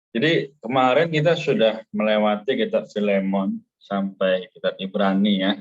Jadi kemarin kita sudah melewati kitab Filemon sampai kitab Ibrani ya.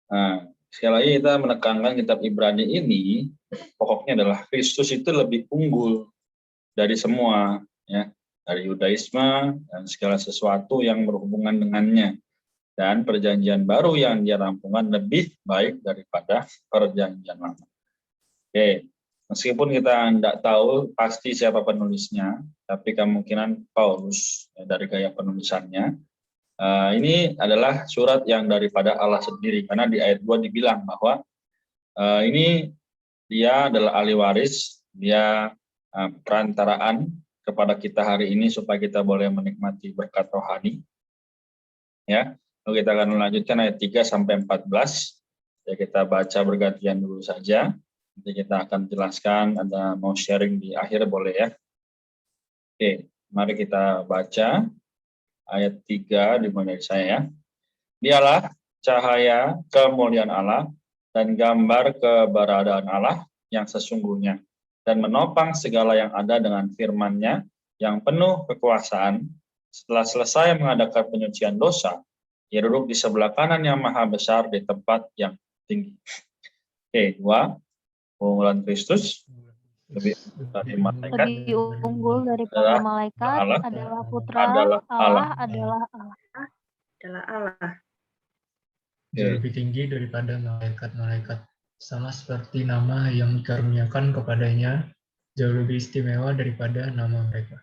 Nah, sekali lagi kita menekankan kitab Ibrani ini pokoknya adalah Kristus itu lebih unggul dari semua ya, dari Yudaisme dan segala sesuatu yang berhubungan dengannya. Dan perjanjian baru yang dia rampungkan lebih baik daripada perjanjian lama. Oke, meskipun kita tidak tahu pasti siapa penulisnya, tapi kemungkinan Paulus ya, dari gaya penulisannya. Ini adalah surat yang daripada Allah sendiri, karena di ayat 2 dibilang bahwa ini dia adalah ahli waris, dia perantaraan kepada kita hari ini supaya kita boleh menikmati berkat rohani. Ya, lalu kita akan melanjutkan ayat 3 sampai 14. Ya, kita baca bergantian dulu saja. Nanti kita akan jelaskan, ada mau sharing di akhir boleh ya. Oke, mari kita baca ayat 3 dimulai dari saya ya. Dialah cahaya kemuliaan Allah dan gambar keberadaan Allah yang sesungguhnya, dan menopang segala yang ada dengan firman-Nya yang penuh kekuasaan. Setelah selesai mengadakan penyucian dosa, ia duduk di sebelah kanan yang maha besar di tempat yang tinggi. Oke, 2. Keunggulan Kristus lebih dari malaikat, lebih unggul dari para malaikat, Allah adalah putra, adalah Allah. adalah Allah. Adalah Allah. Jauh lebih tinggi daripada malaikat-malaikat, sama seperti nama yang dikaruniakan kepadanya jauh lebih istimewa daripada nama mereka.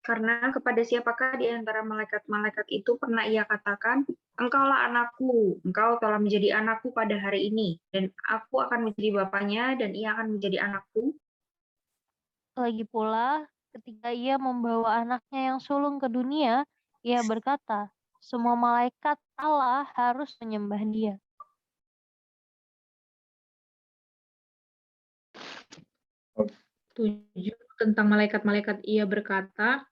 Karena kepada siapakah di antara malaikat-malaikat itu pernah ia katakan, engkaulah anakku, engkau telah menjadi anakku pada hari ini, dan aku akan menjadi bapaknya, dan ia akan menjadi anakku. Lagi pula, ketika ia membawa anaknya yang sulung ke dunia, ia berkata, semua malaikat Allah harus menyembah dia. Tujuh, tentang malaikat-malaikat ia berkata,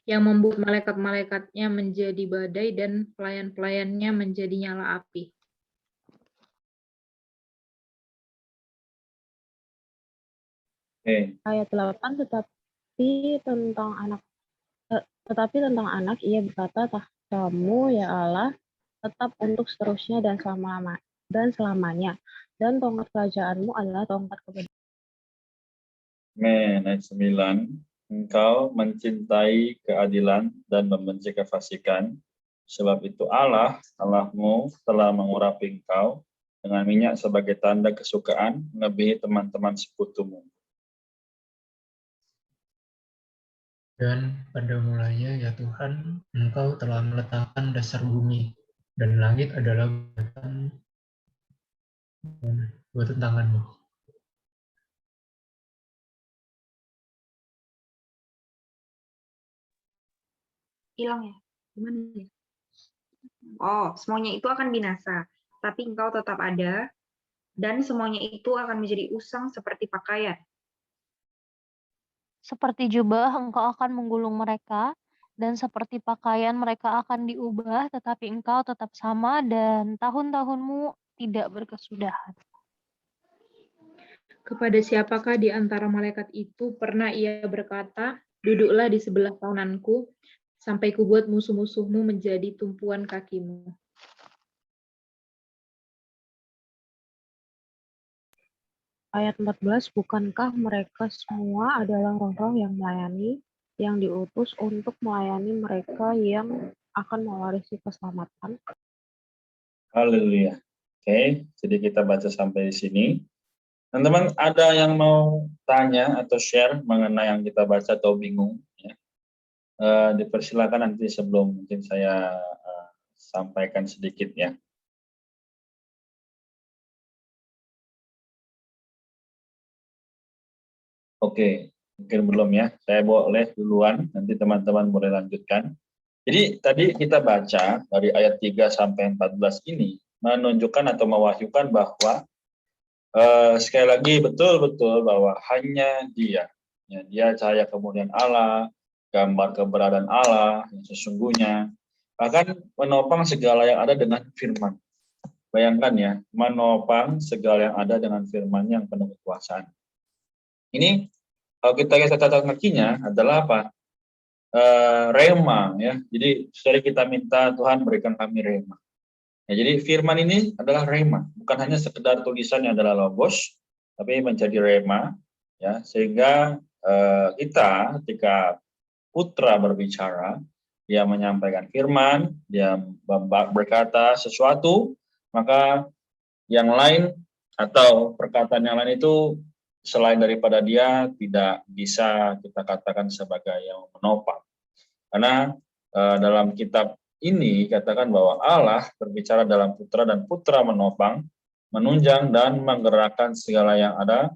yang membuat malaikat-malaikatnya menjadi badai dan pelayan-pelayannya menjadi nyala api. Ayat 8, tetapi tentang anak ia berkata, tahtamu ya Allah tetap untuk seterusnya dan selamanya, dan tongkat kerajaanmu adalah tongkat kebenaran. Ayat 9. Engkau mencintai keadilan dan membenci kefasikan, sebab itu Allahmu telah mengurapi engkau dengan minyak sebagai tanda kesukaan melebihi teman-teman sekutumu. Dan pada mulanya ya Tuhan, Engkau telah meletakkan dasar bumi, dan langit adalah buatan tangan-Mu. Hilang ya? Gimana ya? Oh, semuanya itu akan binasa, tapi engkau tetap ada, dan semuanya itu akan menjadi usang seperti pakaian. Seperti jubah engkau akan menggulung mereka, dan seperti pakaian mereka akan diubah, tetapi engkau tetap sama dan tahun-tahunmu tidak berkesudahan. Kepada siapakah di antara malaikat itu pernah ia berkata, duduklah di sebelah kananku, sampai kubuat musuh-musuhmu menjadi tumpuan kakimu. Ayat 14, bukankah mereka semua adalah roh-roh yang melayani, yang diutus untuk melayani mereka yang akan mewarisi keselamatan? Haleluya. Oke, jadi kita baca sampai di sini. Teman-teman, ada yang mau tanya atau share mengenai yang kita baca atau bingung? Ya. Dipersilakan nanti sebelum mungkin saya sampaikan sedikit ya. Oke, mungkin belum ya. Saya boleh duluan, nanti teman-teman boleh lanjutkan. Jadi tadi kita baca dari ayat 3 sampai 14 ini menunjukkan atau mewahyukan bahwa sekali lagi betul-betul bahwa hanya dia, ya, dia cahaya kemuliaan Allah, gambar keberadaan Allah yang sesungguhnya, bahkan menopang segala yang ada dengan firman. Bayangkan ya, menopang segala yang ada dengan firman yang penuh kekuasaan. Ini Kalau kita lihat catatan kakinya adalah apa? Rema ya. Jadi sekali kita minta Tuhan berikan kami rema. Ya, jadi firman ini adalah rema, bukan hanya sekedar tulisan yang adalah logos, tapi menjadi rema ya, sehingga kita ketika putra berbicara, dia menyampaikan firman, dia berkata sesuatu, maka yang lain atau perkataan yang lain itu selain daripada dia tidak bisa kita katakan sebagai yang menopang. Karena dalam kitab ini katakan bahwa Allah berbicara dalam putra dan putra menopang, menunjang dan menggerakkan segala yang ada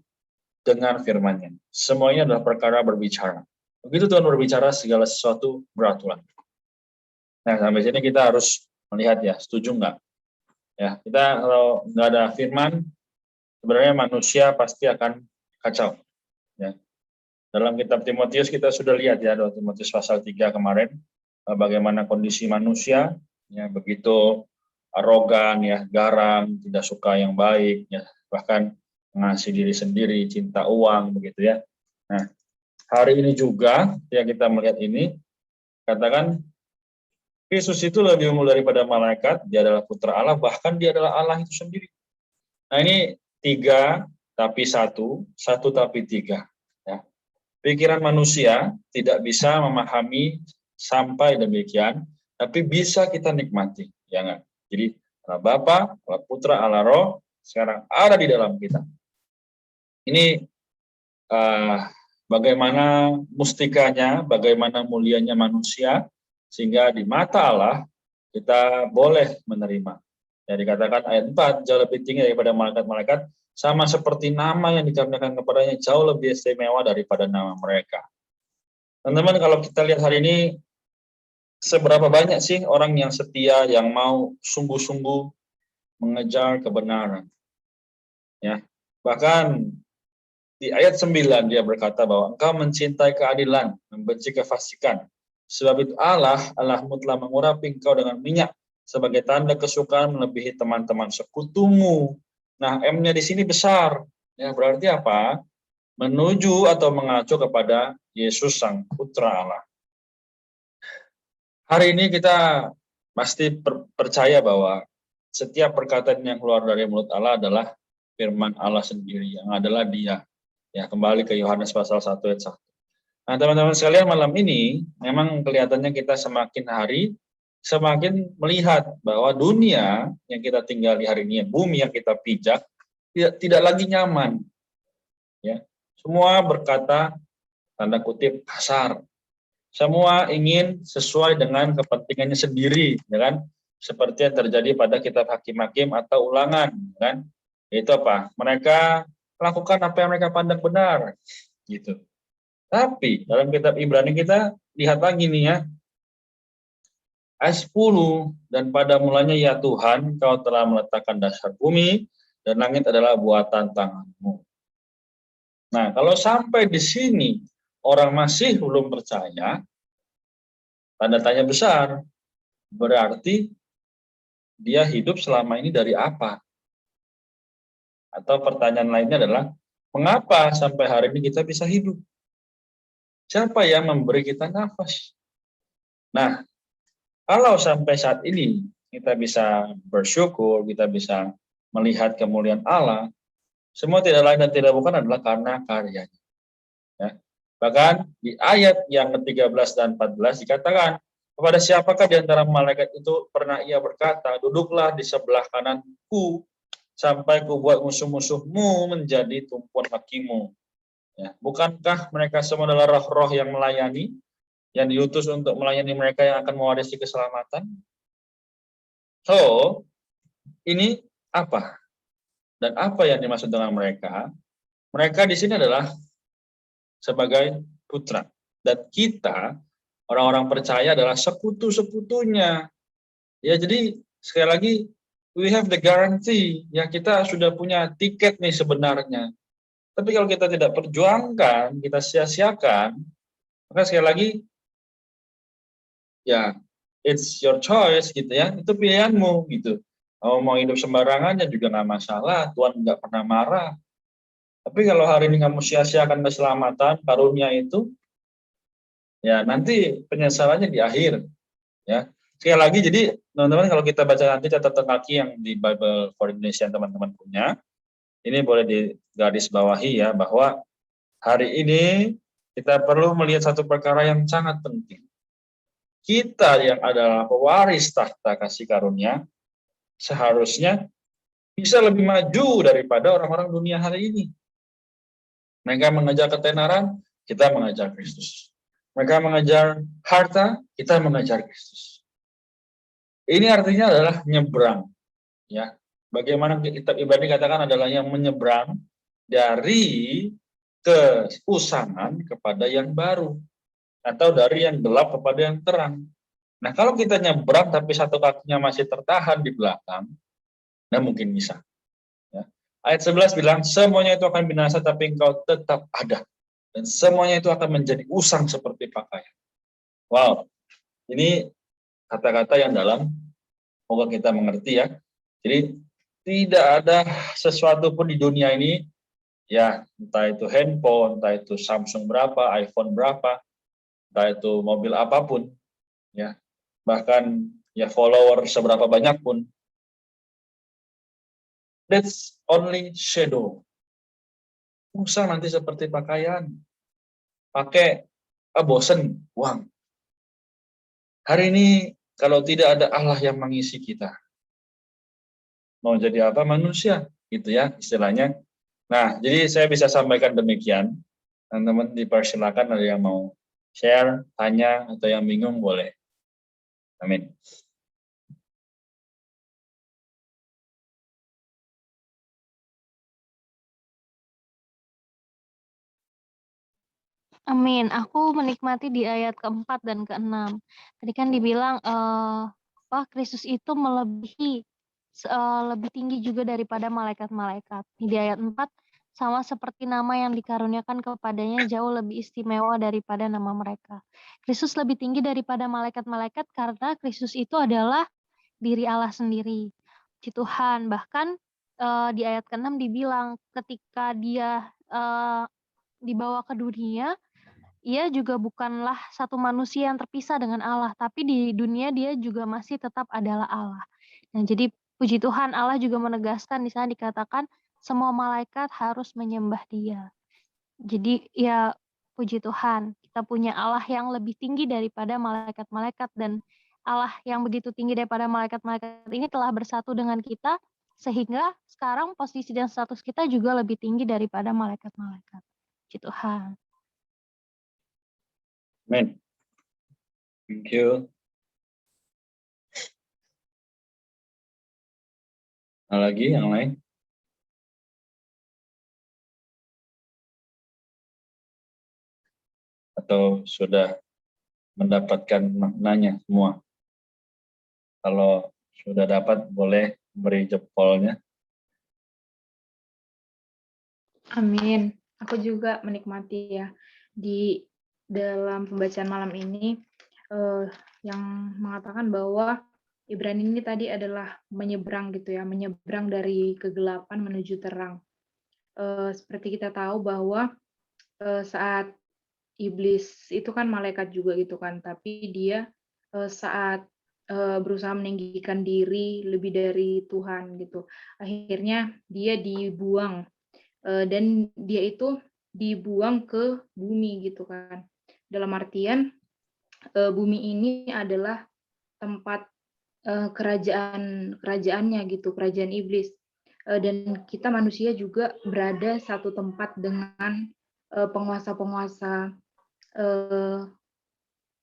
dengan firman-Nya. Semuanya adalah perkara berbicara. Begitu Tuhan berbicara, segala sesuatu beraturan. Nah, sampai sini kita harus melihat ya, setuju nggak? Ya, kita kalau nggak ada firman, sebenarnya manusia pasti akan kacau. Ya. Dalam kitab Timotius kita sudah lihat ya, 2 Timotius pasal 3 kemarin, bagaimana kondisi manusia, ya begitu arogan, ya garang, tidak suka yang baik, ya bahkan mengasihi diri sendiri, cinta uang, begitu ya. Nah, hari ini juga yang kita melihat ini, katakan Yesus itu lebih unggul daripada malaikat, dia adalah putra Allah, bahkan dia adalah Allah itu sendiri. Nah ini 3 tapi 1 tapi 3. Ya. Pikiran manusia tidak bisa memahami sampai demikian, tapi bisa kita nikmati, ya enggak? Jadi Allah Bapa, Allah Putra, Allah Roh sekarang ada di dalam kita. Ini bagaimana mustikanya, bagaimana mulianya manusia, sehingga di mata Allah kita boleh menerima. Ya, dikatakan ayat 4, jauh lebih tinggi daripada malaikat-malaikat, sama seperti nama yang dikaruniakan kepadanya jauh lebih istimewa daripada nama mereka. Teman-teman, kalau kita lihat hari ini, seberapa banyak sih orang yang setia, yang mau sungguh-sungguh mengejar kebenaran. Ya, bahkan di ayat 9 dia berkata bahwa engkau mencintai keadilan, membenci kefasikan. Sebab itu Allahmu telah mengurapi engkau dengan minyak sebagai tanda kesukaan melebihi teman-teman sekutumu. Nah, M-nya di sini besar. Ya, berarti apa? Menuju atau mengacu kepada Yesus Sang Putra Allah. Hari ini kita pasti percaya bahwa setiap perkataan yang keluar dari mulut Allah adalah firman Allah sendiri, yang adalah Dia. Ya, kembali ke Yohanes pasal 1 ayat 1. Nah, teman-teman sekalian, malam ini memang kelihatannya kita semakin hari semakin melihat bahwa dunia yang kita tinggali hari ini, bumi yang kita pijak, tidak lagi nyaman. Ya, semua berkata tanda kutip kasar. Semua ingin sesuai dengan kepentingannya sendiri, ya kan? Seperti yang terjadi pada kitab Hakim-Hakim atau Ulangan, kan? Itu apa? Mereka lakukan apa yang mereka pandang benar, gitu. Tapi dalam kitab Ibrani kita lihat lagi nih ya, ayat 10, dan pada mulanya ya Tuhan, Kau telah meletakkan dasar bumi dan langit adalah buatan tanganmu. Nah, kalau sampai di sini orang masih belum percaya, tanda tanya besar, berarti dia hidup selama ini dari apa? Atau pertanyaan lainnya adalah, mengapa sampai hari ini kita bisa hidup? Siapa yang memberi kita nafas? Nah, kalau sampai saat ini kita bisa bersyukur, kita bisa melihat kemuliaan Allah, semua tidak lain dan tidak bukan adalah karena karyanya. Ya. Bahkan di ayat yang ke-13 dan 14 dikatakan, kepada siapakah di antara malaikat itu pernah ia berkata, duduklah di sebelah kananku, sampai kubuat musuh-musuhmu menjadi tumpuan kakimu. Ya, bukankah mereka semua adalah roh-roh yang melayani, yang diutus untuk melayani mereka yang akan mewarisi keselamatan? So, ini apa? Dan apa yang dimaksud dengan mereka? Mereka di sini adalah sebagai putra. Dan kita, orang-orang percaya adalah sekutu-sekutunya. Ya, jadi sekali lagi, we have the guarantee. Ya, kita sudah punya tiket nih sebenarnya. Tapi kalau kita tidak perjuangkan, kita sia-siakan, maka sekali lagi, ya, it's your choice gitu ya, itu pilihanmu gitu. Mau hidup sembarangan ya juga nggak masalah, Tuhan nggak pernah marah. Tapi kalau hari ini kamu sia-siakan keselamatan, karunia itu, ya nanti penyesalannya di akhir. Ya, sekali lagi, jadi teman-teman kalau kita baca nanti catatan kaki yang di Bible for Indonesia yang teman-teman punya, ini boleh digaris bawahi ya, bahwa hari ini kita perlu melihat satu perkara yang sangat penting. Kita yang adalah pewaris tahta kasih karunia, seharusnya bisa lebih maju daripada orang-orang dunia hari ini. Mereka mengejar ketenaran, kita mengejar Kristus. Mereka mengejar harta, kita mengejar Kristus. Ini artinya adalah nyebrang. Ya, bagaimana kitab Ibrani katakan adalah yang menyeberang dari keusangan kepada yang baru, atau dari yang gelap kepada yang terang. Nah, kalau kita nyebrang tapi satu kakinya masih tertahan di belakang, nah mungkin bisa. Ya. Ayat 11 bilang, semuanya itu akan binasa tapi engkau tetap ada. Dan semuanya itu akan menjadi usang seperti pakaian. Wow, ini kata-kata yang dalam, semoga kita mengerti ya. Jadi tidak ada sesuatu pun di dunia ini, ya entah itu handphone, entah itu Samsung berapa, iPhone berapa, entah itu mobil apapun, ya bahkan ya follower seberapa banyak pun, that's only shadow. Usang nanti seperti pakaian, pakai bosen, uang. Hari ini kalau tidak ada Allah yang mengisi kita, mau jadi apa manusia, gitu ya istilahnya. Nah, jadi saya bisa sampaikan demikian. Teman-teman dipersilakan, ada yang mau share, tanya, atau yang bingung boleh. Amin. Amin. Aku menikmati di ayat keempat dan keenam. Tadi kan dibilang Kristus itu melebihi lebih tinggi juga daripada malaikat-malaikat. Di ayat 4, sama seperti nama yang dikaruniakan kepadanya jauh lebih istimewa daripada nama mereka. Kristus lebih tinggi daripada malaikat-malaikat karena Kristus itu adalah diri Allah sendiri. Puji Tuhan. Bahkan di ayat ke-6 dibilang ketika dia dibawa ke dunia, ia juga bukanlah satu manusia yang terpisah dengan Allah, tapi di dunia dia juga masih tetap adalah Allah. Nah, jadi puji Tuhan, Allah juga menegaskan di sana dikatakan semua malaikat harus menyembah Dia. Jadi ya puji Tuhan, kita punya Allah yang lebih tinggi daripada malaikat-malaikat, dan Allah yang begitu tinggi daripada malaikat-malaikat ini telah bersatu dengan kita, sehingga sekarang posisi dan status kita juga lebih tinggi daripada malaikat-malaikat. Puji Tuhan. Amin. Thank you. Ada lagi yang lain? Atau sudah mendapatkan maknanya semua? Kalau sudah dapat, boleh beri jempolnya. Amin. Aku juga menikmati ya di dalam pembacaan malam ini yang mengatakan bahwa Ibrani ini tadi adalah menyeberang gitu ya, menyeberang dari kegelapan menuju terang. Seperti kita tahu bahwa saat iblis itu kan malaikat juga gitu kan, tapi dia saat berusaha meninggikan diri lebih dari Tuhan gitu, akhirnya dia dibuang. Dan dia itu dibuang ke bumi gitu kan. Dalam artian bumi ini adalah tempat kerajaannya gitu, kerajaan iblis. Dan kita manusia juga berada satu tempat dengan penguasa-penguasa,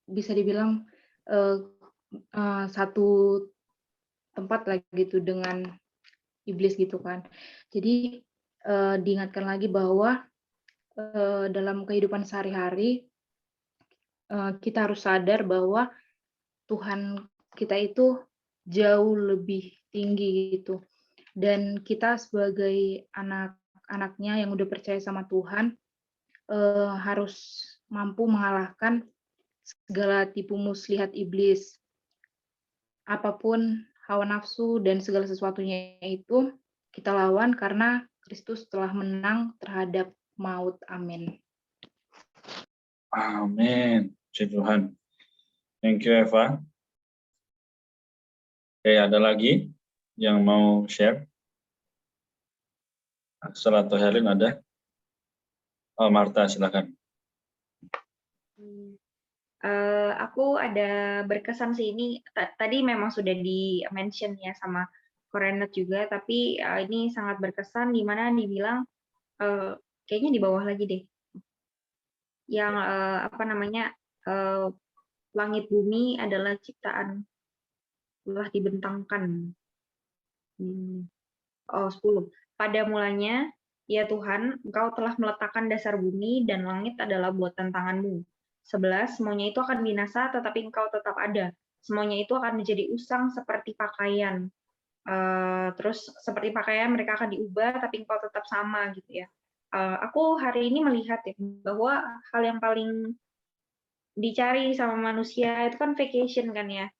bisa dibilang satu tempat lagi gitu dengan iblis gitu kan. Jadi diingatkan lagi bahwa dalam kehidupan sehari-hari kita harus sadar bahwa Tuhan kita itu jauh lebih tinggi gitu, dan kita sebagai anak-anaknya yang udah percaya sama Tuhan harus mampu mengalahkan segala tipu muslihat iblis, apapun hawa nafsu dan segala sesuatunya itu kita lawan karena Kristus telah menang terhadap maut. Amin. Amin. Puji Tuhan. Thank you, Eva. Oke, ada lagi yang mau share? Axel atau Helen ada? Oh, Marta, silakan. Aku ada berkesan sih ini. Tadi memang sudah di-mention ya sama Korenet juga, tapi ini sangat berkesan di mana dibilang kayaknya di bawah lagi deh. Yang langit bumi adalah ciptaan telah dibentangkan. 10. Pada mulanya, ya Tuhan, Engkau telah meletakkan dasar bumi dan langit adalah buatan tanganmu. 11. Semuanya itu akan binasa, tetapi Engkau tetap ada. Semuanya itu akan menjadi usang seperti pakaian. Terus seperti pakaian mereka akan diubah, tapi Engkau tetap sama gitu ya. Aku hari ini melihat ya bahwa hal yang paling dicari sama manusia itu kan vacation kan ya.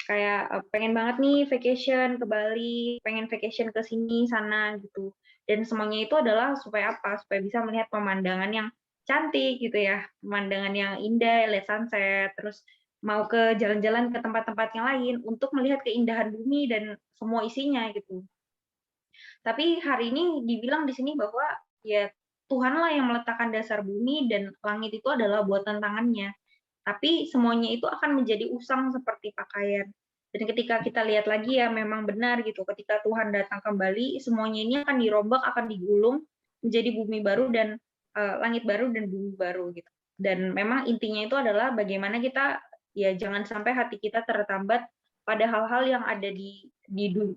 Kayak pengen banget nih vacation ke Bali, pengen vacation ke sini sana gitu. Dan semuanya itu adalah supaya apa? Supaya bisa melihat pemandangan yang cantik gitu ya, pemandangan yang indah, lihat sunset, terus mau ke jalan-jalan ke tempat-tempat yang lain untuk melihat keindahan bumi dan semua isinya gitu. Tapi hari ini dibilang di sini bahwa ya Tuhanlah yang meletakkan dasar bumi dan langit itu adalah buatan tangannya. Tapi semuanya itu akan menjadi usang seperti pakaian. Dan ketika kita lihat lagi ya memang benar gitu, ketika Tuhan datang kembali, semuanya ini akan dirombak, akan digulung menjadi bumi baru dan langit baru dan bumi baru gitu. Dan memang intinya itu adalah bagaimana kita ya jangan sampai hati kita tertambat pada hal-hal yang ada di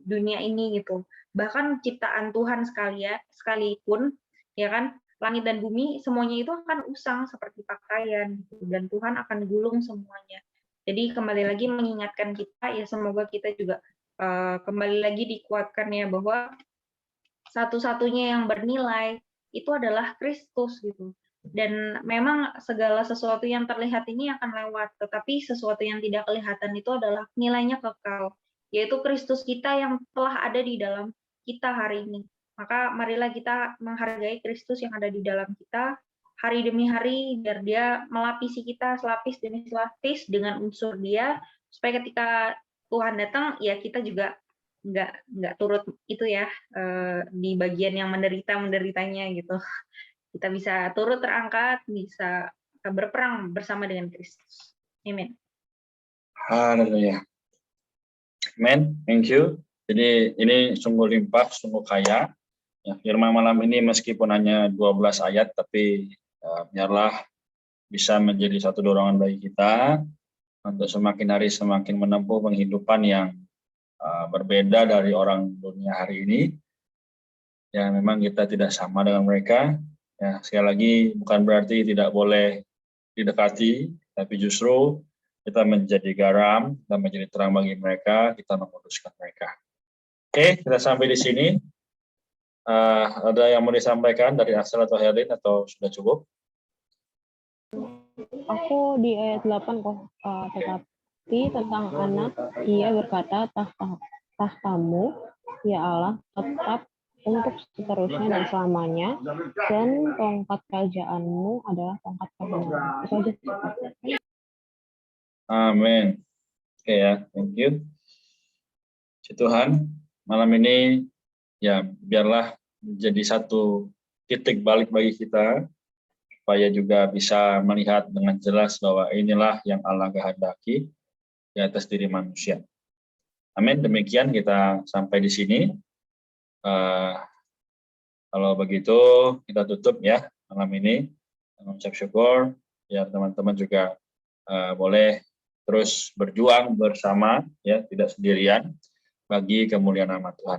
dunia ini gitu. Bahkan ciptaan Tuhan sekalipun ya kan langit dan bumi semuanya itu akan usang seperti pakaian gitu, dan Tuhan akan gulung semuanya. Jadi kembali lagi mengingatkan kita ya semoga kita juga kembali lagi dikuatkan ya bahwa satu-satunya yang bernilai itu adalah Kristus gitu. Dan memang segala sesuatu yang terlihat ini akan lewat, tetapi sesuatu yang tidak kelihatan itu adalah nilainya kekal, yaitu Kristus kita yang telah ada di dalam kita hari ini. Maka marilah kita menghargai Kristus yang ada di dalam kita hari demi hari, biar dia melapisi kita selapis demi selapis dengan unsur dia, supaya ketika Tuhan datang, ya kita juga nggak turut itu ya di bagian yang menderitanya gitu. Kita bisa turut terangkat, bisa berperang bersama dengan Kristus. Amin. Haleluya. Amen. Thank you. Jadi ini sungguh limpah, sungguh kaya. Ya, firman malam ini meskipun hanya 12 ayat, tapi biarlah bisa menjadi satu dorongan bagi kita untuk semakin hari semakin menempuh penghidupan yang berbeda dari orang dunia hari ini. Ya, memang kita tidak sama dengan mereka. Ya, sekali lagi bukan berarti tidak boleh didekati, tapi justru kita menjadi garam dan menjadi terang bagi mereka, kita menguduskan mereka. Oke, kita sampai di sini. Ada yang mau disampaikan dari Axel atau Helen atau sudah cukup? Aku di ayat 8 kok, tetapi tentang anak, ia berkata, tahtamu, ya Allah, tetap untuk seterusnya dan selamanya, dan tongkat kerajaanmu adalah tongkat kebenaran. Itu aja. Amin. Oke ya, thank you. Si Tuhan, malam ini ya biarlah menjadi satu titik balik bagi kita, supaya juga bisa melihat dengan jelas bahwa inilah yang Allah kehendaki di atas diri manusia. Amin. Demikian kita sampai di sini. Kalau begitu kita tutup ya malam ini. Mengucap syukur. Ya teman-teman juga boleh terus berjuang bersama, ya tidak sendirian bagi kemuliaan nama Tuhan.